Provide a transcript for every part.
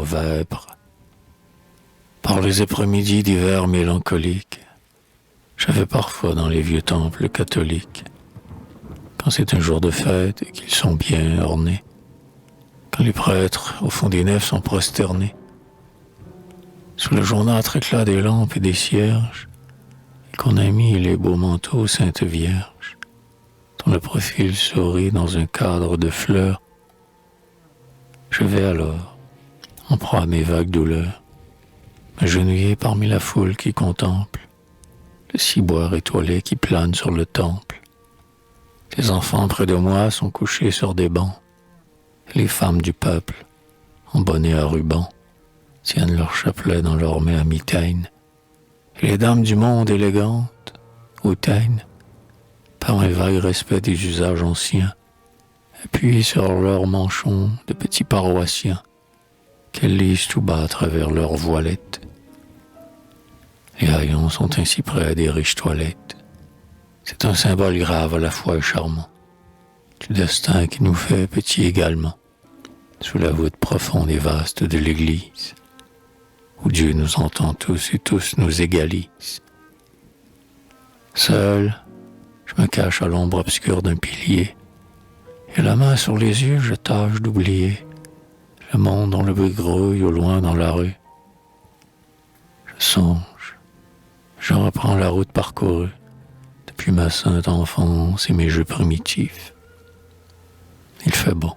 aux vêpres. Par les après-midi d'hiver mélancolique, je vais parfois dans les vieux temples catholiques, quand c'est un jour de fête et qu'ils sont bien ornés, quand les prêtres au fond des nefs sont prosternés, sous le jaunâtre éclat des lampes et des cierges, et qu'on a mis les beaux manteaux Sainte Vierge, dont le profil sourit dans un cadre de fleurs. Je vais alors, en proie à mes vagues douleurs, m'agenouiller parmi la foule qui contemple le ciboire étoilé qui plane sur le temple. Les enfants près de moi sont couchés sur des bancs, et les femmes du peuple, en bonnet à ruban, tiennent leur chapelet dans leur main à mitaine, et les dames du monde élégantes, hautaines, par un vague respect des usages anciens, appuient sur leurs manchons de petits paroissiens, qu'elles lisent tout bas à travers leurs voilettes. Les haillons sont ainsi près à des riches toilettes. C'est un symbole grave à la fois et charmant, du destin qui nous fait petits également, sous la voûte profonde et vaste de l'Église, où Dieu nous entend tous et tous nous égalise. Seul, je me cache à l'ombre obscure d'un pilier, et la main sur les yeux, je tâche d'oublier le monde dont le bruit grouille au loin dans la rue. Je songe, je reprends la route parcourue depuis ma sainte enfance et mes jeux primitifs. Il fait bon.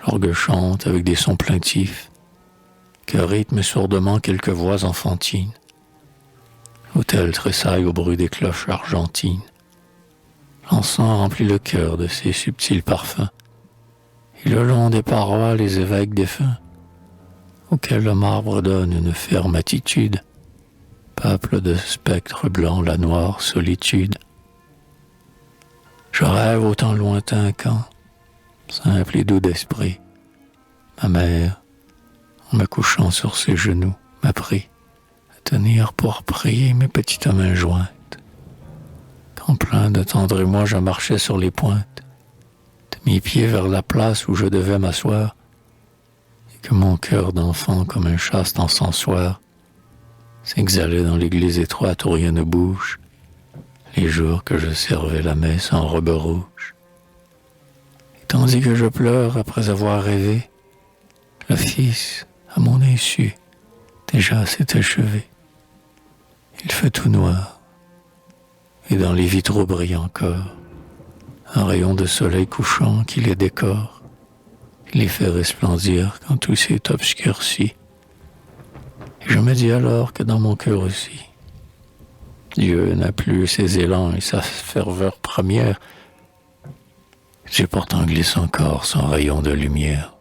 L'orgue chante avec des sons plaintifs que rythment sourdement quelques voix enfantines. L'autel tressaille au bruit des cloches argentines. L'encens remplit le cœur de ses subtils parfums. Et le long des parois, les évêques défunts, auxquels le marbre donne une ferme attitude, peuple de spectres blancs, la noire solitude. Je rêve au temps lointain quand, simple et doux d'esprit, ma mère, en me couchant sur ses genoux, m'a pris à tenir pour prier mes petites mains jointes. Quand plein de tendre émoi, je marchais sur les pointes de mes pieds vers la place où je devais m'asseoir, et que mon cœur d'enfant, comme un chaste encensoir, s'exhalait dans l'église étroite où rien ne bouge, les jours que je servais la messe en robe rouge. Et tandis que je pleure après avoir rêvé, le Fils, à mon insu, déjà s'est achevé. Il fait tout noir, et dans les vitraux brille encore un rayon de soleil couchant qui les décore, qui les fait resplendir quand tout s'est obscurci. Et je me dis alors que dans mon cœur aussi, Dieu n'a plus ses élans et sa ferveur première. J'ai pourtant glissé encore son rayon de lumière.